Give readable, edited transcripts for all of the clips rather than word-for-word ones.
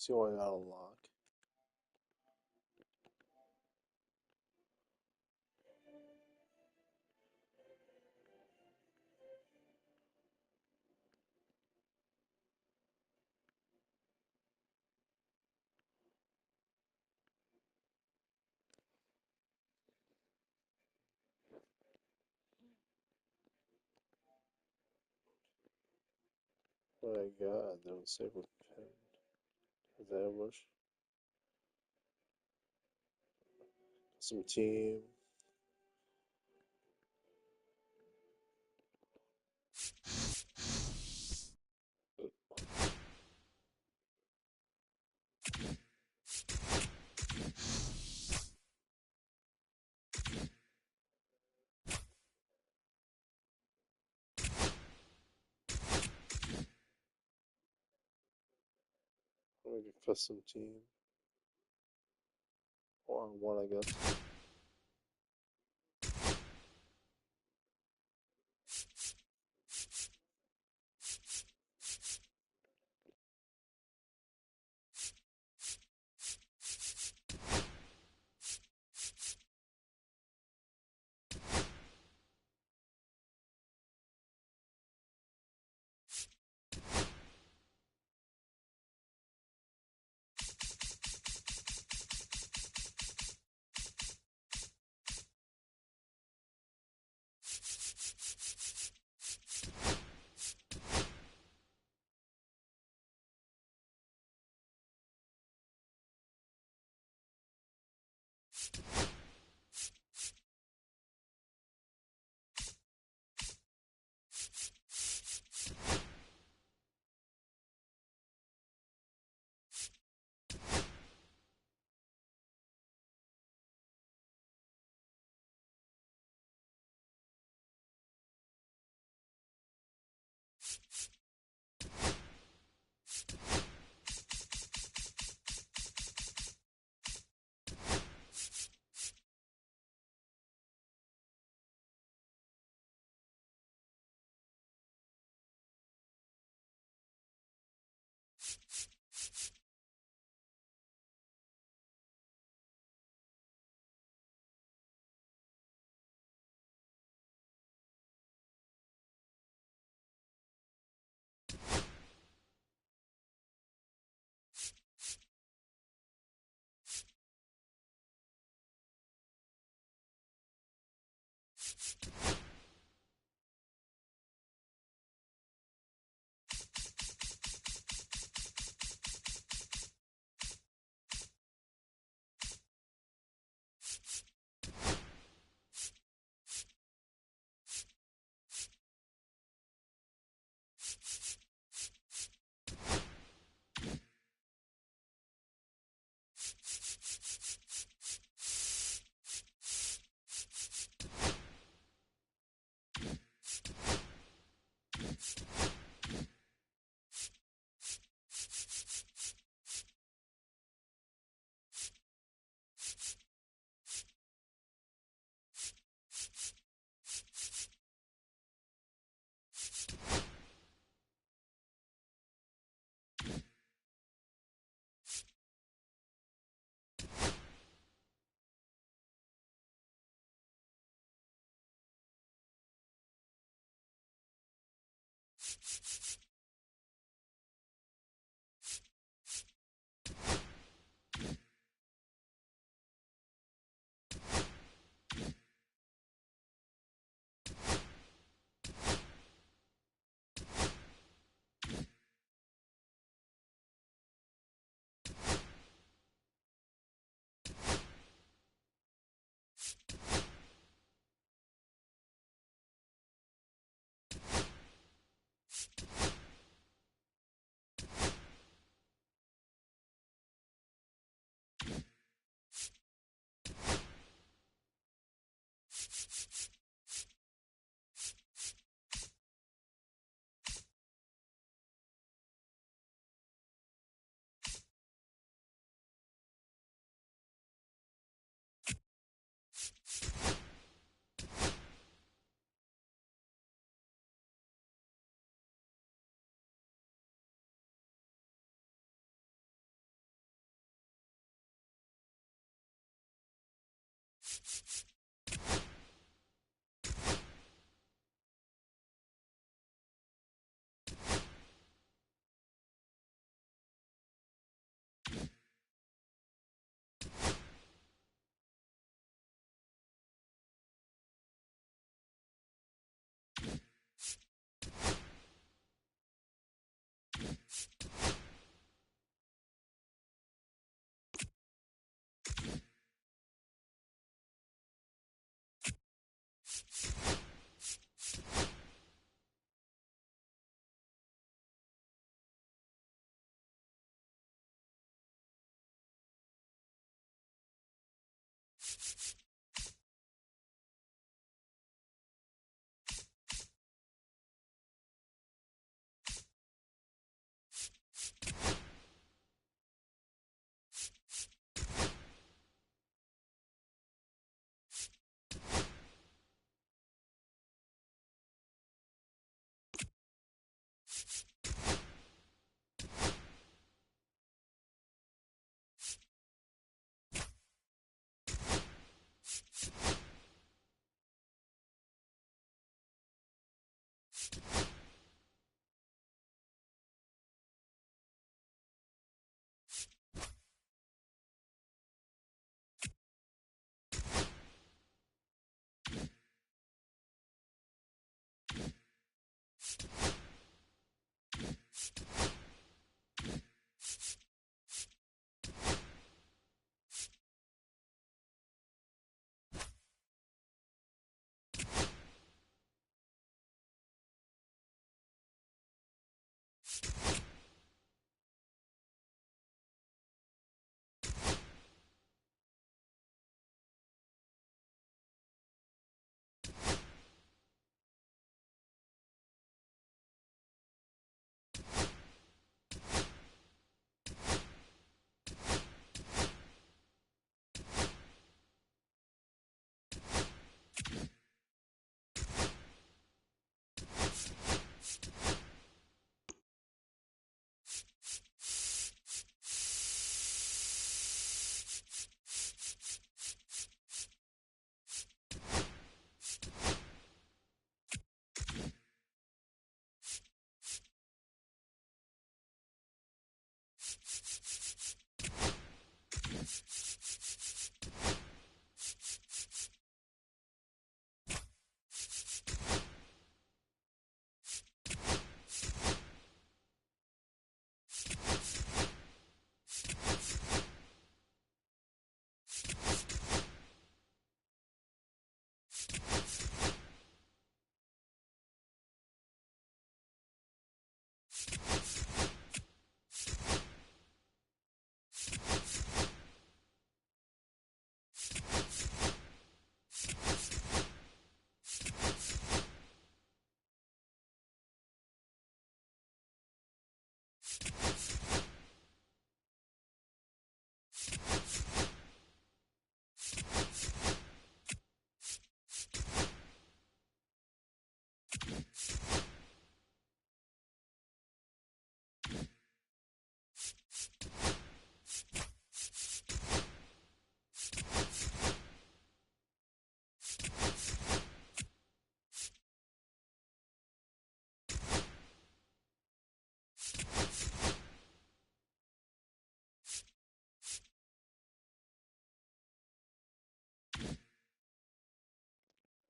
See what I gotta unlock. Oh my god, there was saber pen. Is that ambush? Some team. Like a custom team. Or one, I guess.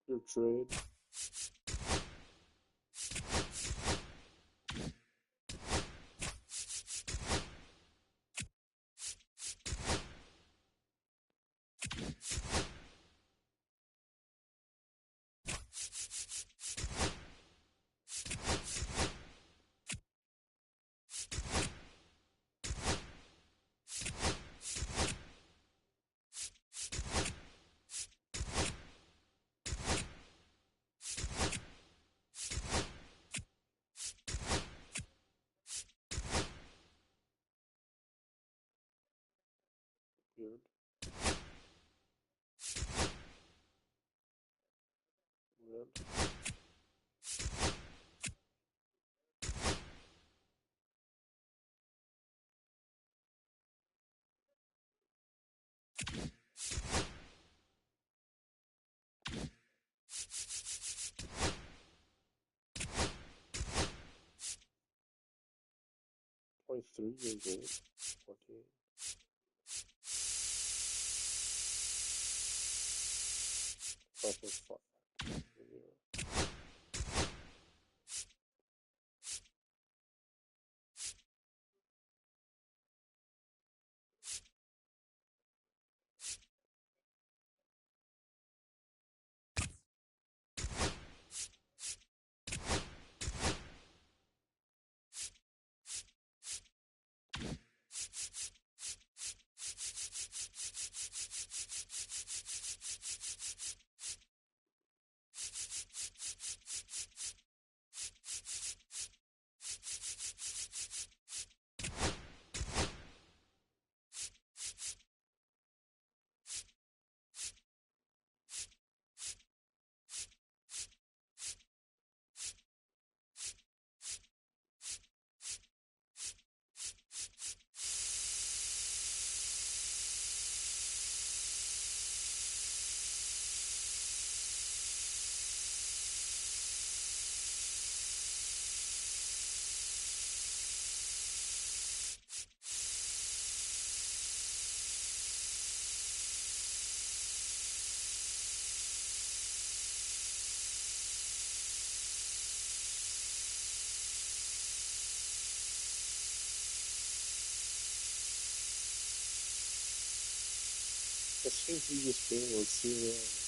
Your trade. Good. Red. 23 years old. 48. 12.5. It seems you just feel like cereal.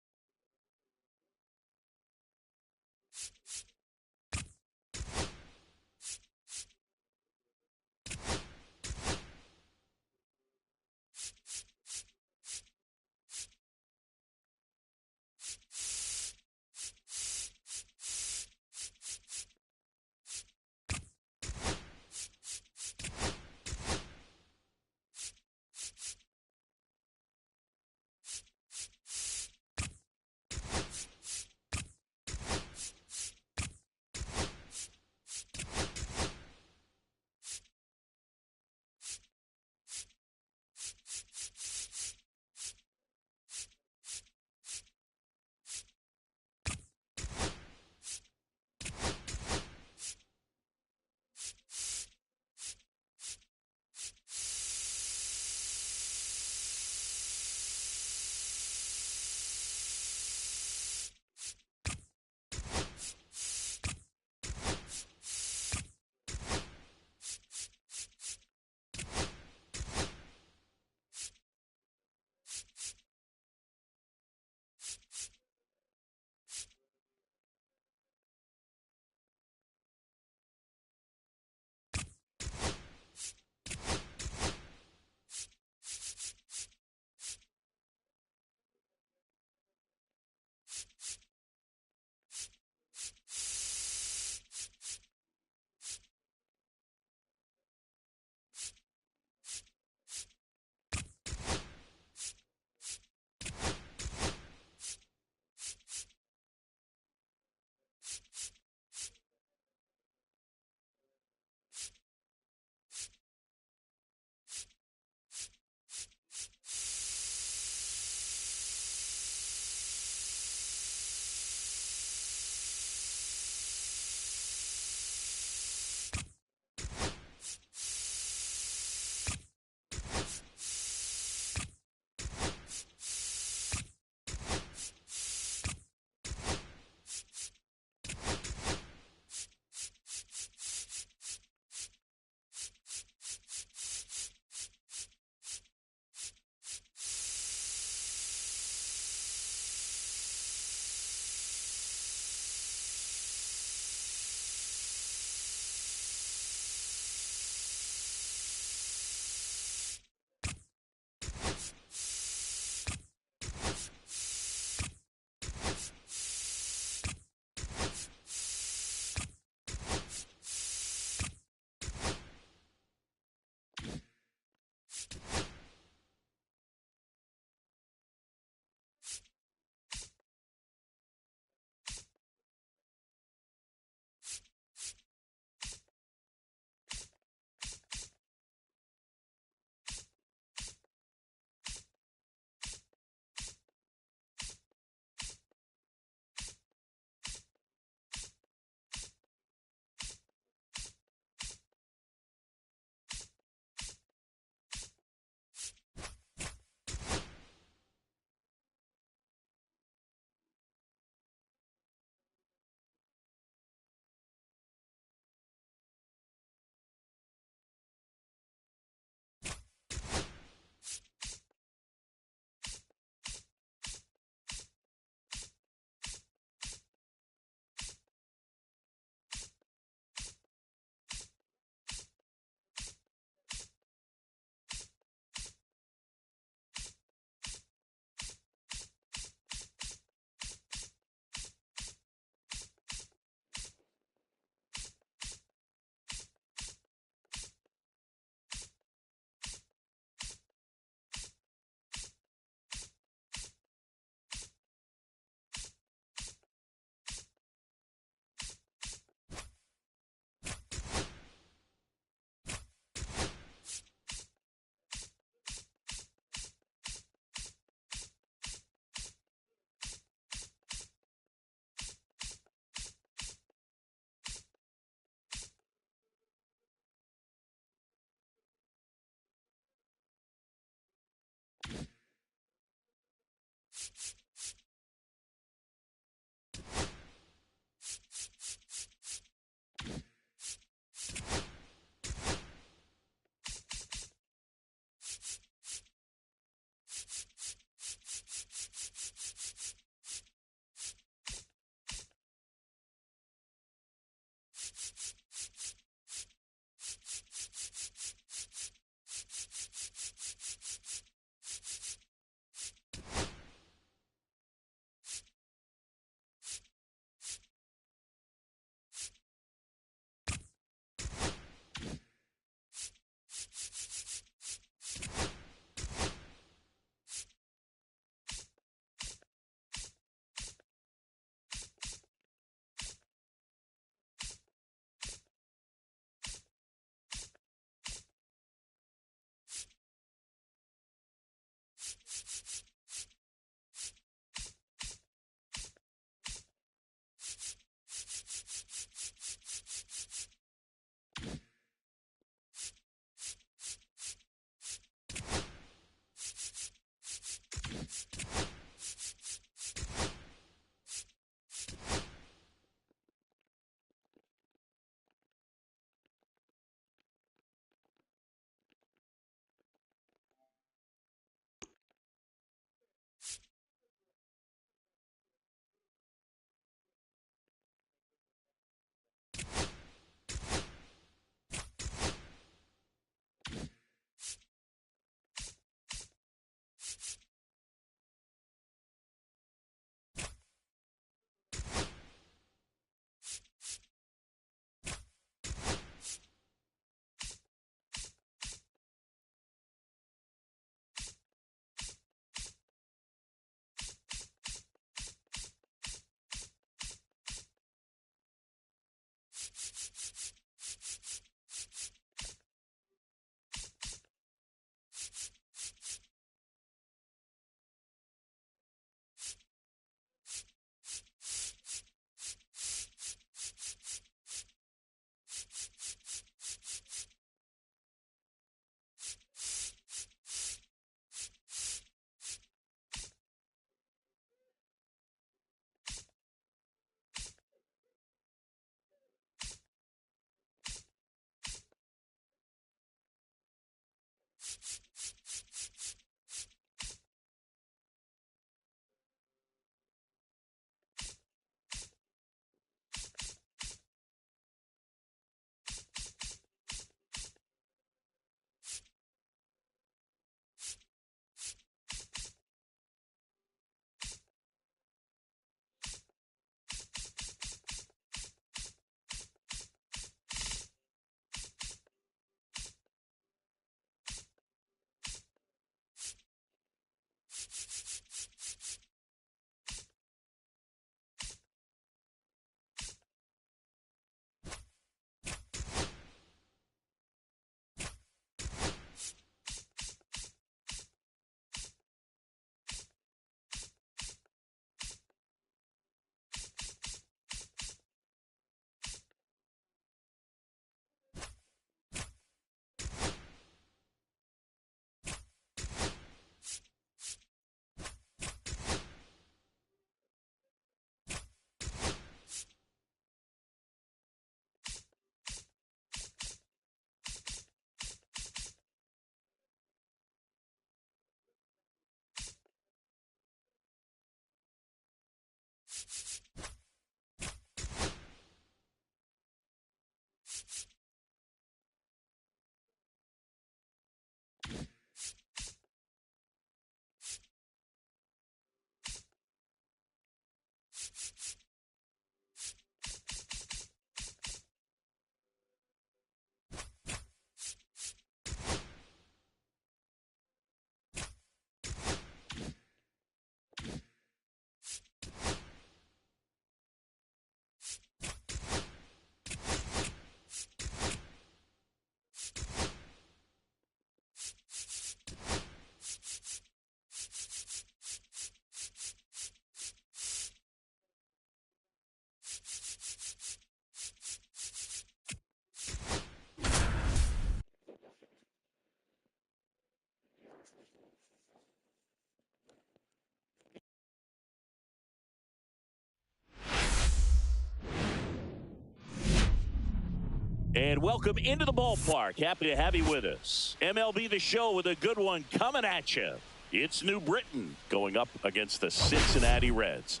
And welcome into the ballpark. Happy to have you with us. MLB The Show with a good one coming at you. It's New Britain going up against the Cincinnati Reds.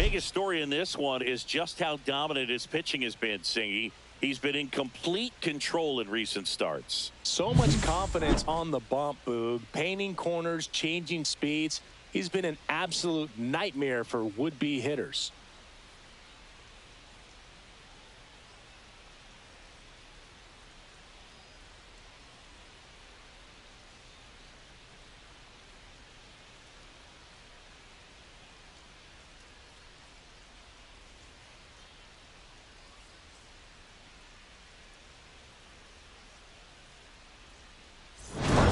Biggest story in this one is just how dominant his pitching has been, Singy. He's been in complete control in recent starts. So much confidence on the bump, Boog. Painting corners, changing speeds. He's been an absolute nightmare for would-be hitters.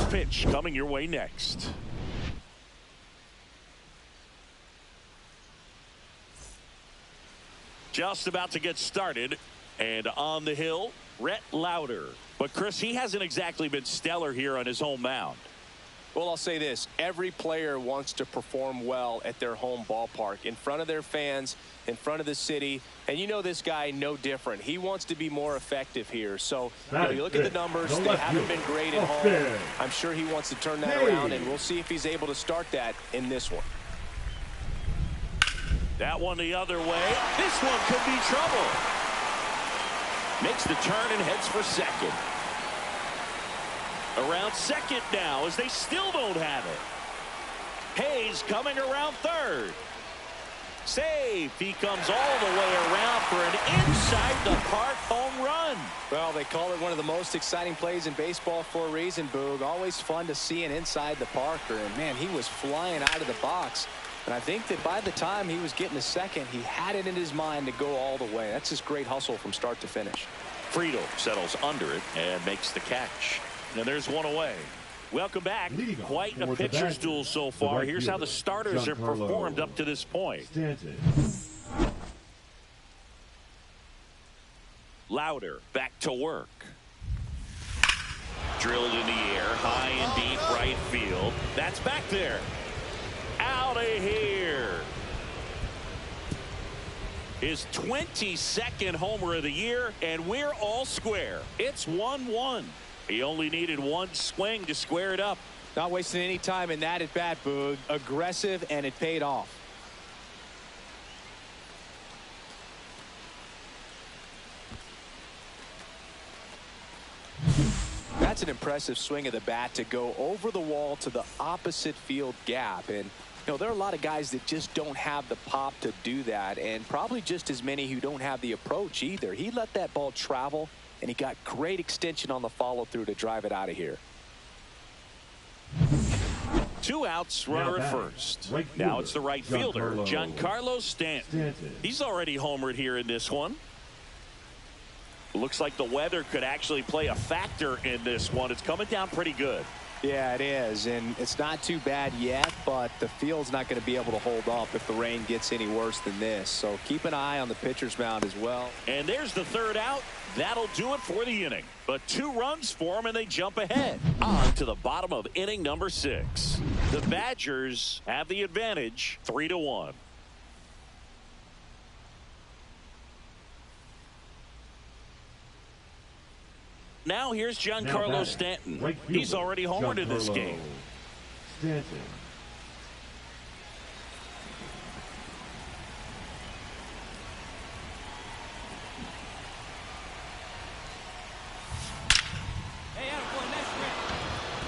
first pitch coming your way next. Just about to get started. And on the hill, Rhett Lauder. But, Chris, he hasn't exactly been stellar here on his home mound. Well, I'll say this. Every player wants to perform well at their home ballpark, in front of their fans, in front of the city. And you know this guy no different. He wants to be more effective here. So, you look at the numbers. They haven't been great at home. I'm sure he wants to turn that around, and we'll see if he's able to start that in this one. That one the other way. This one could be trouble. Makes the turn and heads for second. Around second now as they still don't have it. Hayes coming around third. Safe. He comes all the way around for an inside the park home run. Well, they call it one of the most exciting plays in baseball for a reason, Boog. Always fun to see an inside the parker. And, man, he was flying out of the box. And I think that by the time he was getting a second, he had it in his mind to go all the way. That's just great hustle from start to finish. Friedel settles under it and makes the catch. And there's one away. Welcome back. Quite a pitcher's duel so far. Here's how the starters have performed up to this point. Lauder back to work. Drilled in the air, high and deep right field. That's back there. Out of here. His 22nd homer of the year, and we're all square. It's 1-1. He only needed one swing to square it up. Not wasting any time in that at bat, Boog. Aggressive, and it paid off. That's an impressive swing of the bat to go over the wall to the opposite field gap. And you know, there are a lot of guys that just don't have the pop to do that, and probably just as many who don't have the approach either. He let that ball travel, and he got great extension on the follow-through to drive it out of here. 2 outs, runner at first. Now it's the right fielder, Giancarlo Stanton. He's already homered here in this one. Looks like the weather could actually play a factor in this one. It's coming down pretty good. Yeah, it is, and it's not too bad yet, but the field's not going to be able to hold up if the rain gets any worse than this. So keep an eye on the pitcher's mound as well. And there's the third out. That'll do it for the inning. But 2 runs for them, and they jump ahead. On to the bottom of inning number 6. The Badgers have the advantage, 3-1. Now here's Giancarlo Stanton. He's already homered in this game. Stanton.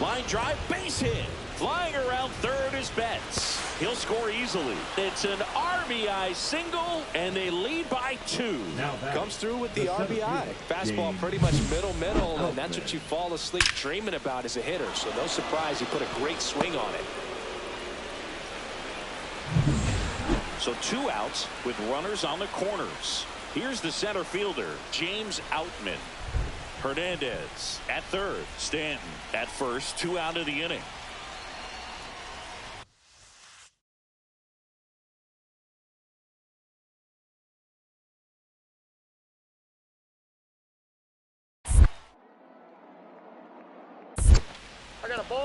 Line drive, base hit. Flying around third is Betts. He'll score easily. It's an RBI single, and they lead by 2. Comes through with the RBI. Fastball pretty much middle, and that's what you fall asleep dreaming about as a hitter. So no surprise he put a great swing on it. So 2 outs with runners on the corners. Here's the center fielder, James Outman. Hernandez at third. Stanton at first. 2 out of the inning.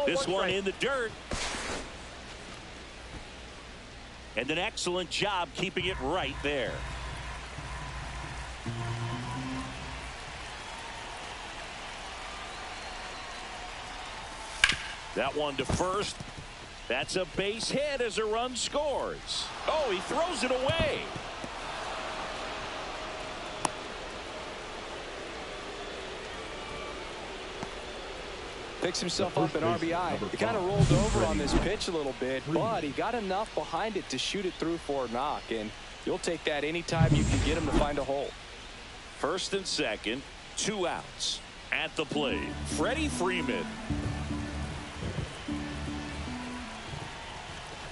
This one in the dirt. And an excellent job keeping it right there. That one to first. That's a base hit as a run scores. Oh, he throws it away. Picks himself up an RBI. He kind of rolled over on this pitch a little bit, but he got enough behind it to shoot it through for a knock, and you'll take that anytime you can get him to find a hole. First and second, 2 outs. At the plate, Freddie Freeman.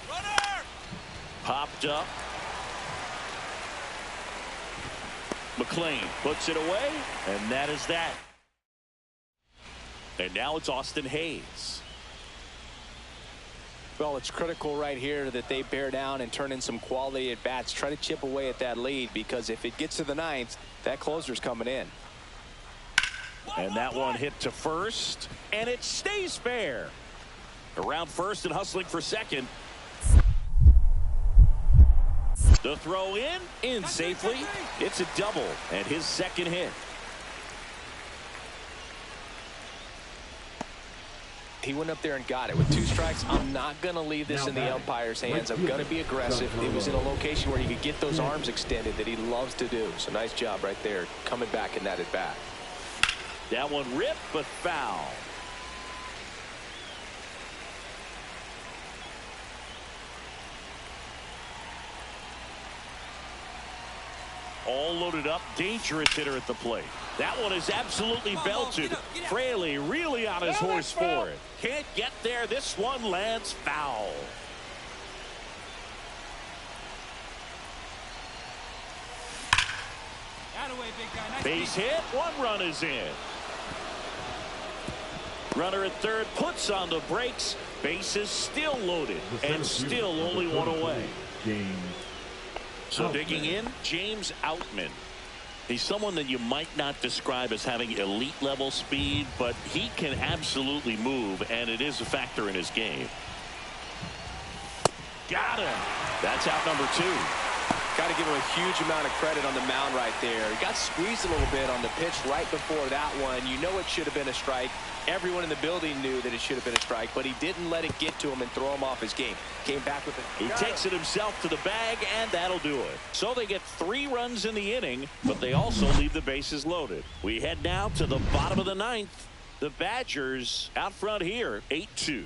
Runner! Popped up. McLean puts it away, and that is that. And now it's Austin Hayes. Well, it's critical right here that they bear down and turn in some quality at bats. Try to chip away at that lead, because if it gets to the ninth, that closer's coming in. And that one hit to first, and it stays fair. Around first and hustling for second. The throw in safely. It's a double and his second hit. He went up there and got it with 2 strikes. I'm not going to leave this in the umpire's hands. I'm going to be aggressive. It was in a location where he could get those arms extended that he loves to do. So nice job right there, coming back in that at bat. That one ripped, but foul. All loaded up, dangerous hitter at the plate. That one is absolutely belted. Fraley really on his horse for it. Can't get there. This one lands foul. Base hit. 1 run is in. Runner at third puts on the brakes. Bases still loaded and still only 1 away. So digging in, James Outman. He's someone that you might not describe as having elite level speed, but he can absolutely move, and it is a factor in his game. Got him. That's out number 2. Got to give him a huge amount of credit on the mound right there. He got squeezed a little bit on the pitch right before that one. You know it should have been a strike. Everyone in the building knew that it should have been a strike, but he didn't let it get to him and throw him off his game. Came back with it. He takes it himself to the bag, and that'll do it. So they get 3 runs in the inning, but they also leave the bases loaded. We head now to the bottom of the 9th. The Badgers out front here, 8-2.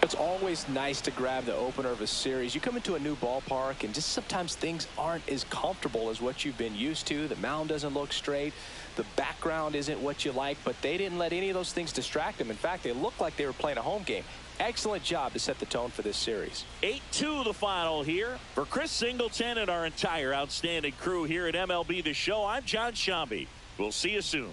It's always nice to grab the opener of a series. You come into a new ballpark, and just sometimes things aren't as comfortable as what you've been used to. The mound doesn't look straight. The background isn't what you like, but they didn't let any of those things distract them. In fact, they looked like they were playing a home game. Excellent job to set the tone for this series. 8-2 the final here. For Chris Singleton and our entire outstanding crew here at MLB The Show, I'm John Shambi. We'll see you soon.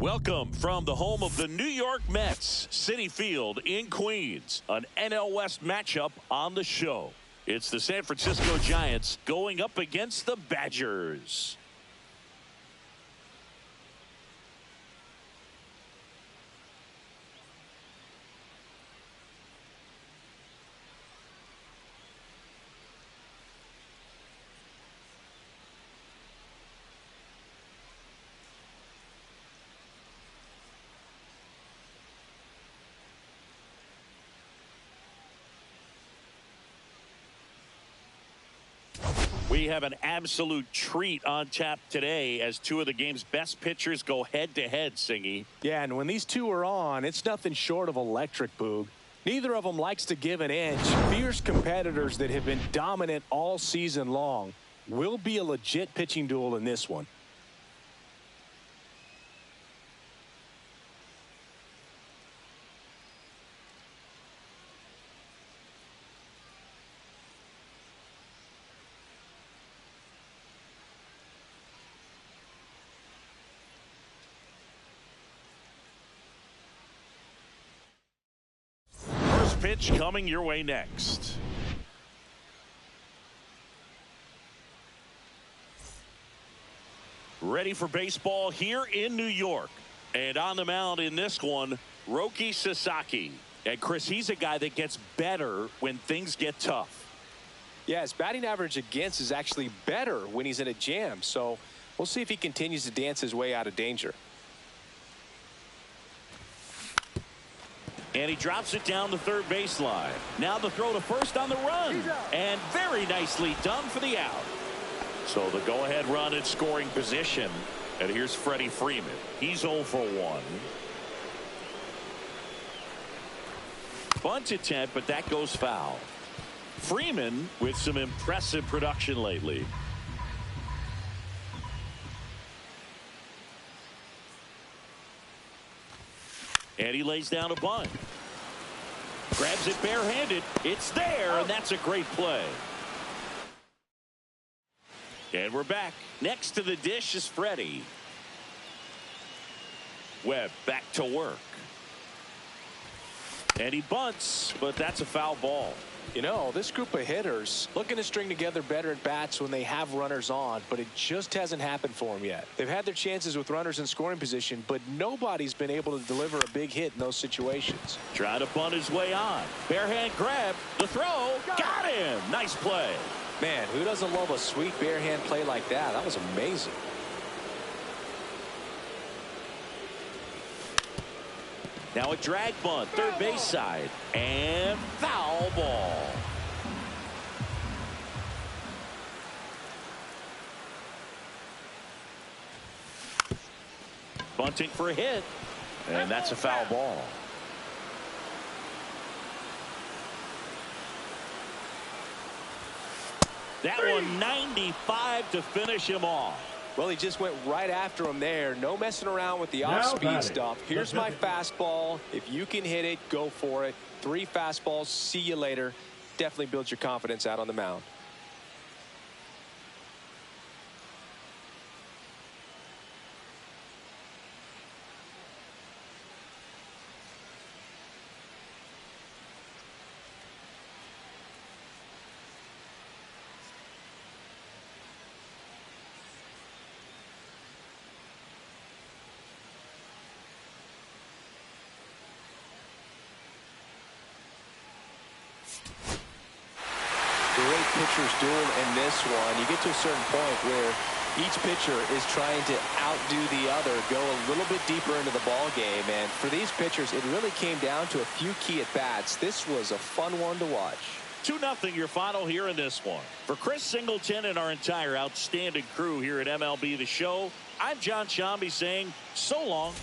Welcome from the home of the New York Mets, Citi Field in Queens, an NL West matchup on the show. It's the San Francisco Giants going up against the Badgers. We have an absolute treat on tap today as two of the game's best pitchers go head-to-head, Singy. Yeah, and when these two are on, it's nothing short of electric, Boog. Neither of them likes to give an inch. Fierce competitors that have been dominant all season long. Will be a legit pitching duel in this one. Pitch coming your way next. Ready for baseball here in New York. And on the mound in this one, Roki Sasaki. And Chris, he's a guy that gets better when things get tough. Yeah, his batting average against is actually better when he's in a jam. So we'll see if he continues to dance his way out of danger. And he drops it down the third baseline. Now the throw to first on the run. And very nicely done for the out. So the go-ahead run in scoring position. And here's Freddie Freeman. He's 0 for 1. Bunt attempt, but that goes foul. Freeman with some impressive production lately. And he lays down a bunt. Grabs it barehanded. It's there, and that's a great play. And we're back. Next to the dish is Freddie. Webb back to work. And he bunts, but that's a foul ball. You know, this group of hitters looking to string together better at bats when they have runners on, but it just hasn't happened for them yet. They've had their chances with runners in scoring position, but nobody's been able to deliver a big hit in those situations. Trying to bunt his way on. Barehand grab. The throw. Got him. Nice play. Man, who doesn't love a sweet barehand play like that? That was amazing. Now a drag bunt, third base side, and foul ball. Bunting for a hit, and that's a foul ball. That one 95 to finish him off. Well, he just went right after him there. No messing around with the off-speed stuff. Here's my fastball. If you can hit it, go for it. 3 fastballs. See you later. Definitely builds your confidence out on the mound. Great pitchers duel in this one. You get to a certain point where each pitcher is trying to outdo the other, go a little bit deeper into the ball game. And for these pitchers, it really came down to a few key at-bats. This was a fun one to watch. 2-0 your final here in this one. For Chris Singleton and our entire outstanding crew here at MLB The Show, I'm John Shambi saying so long.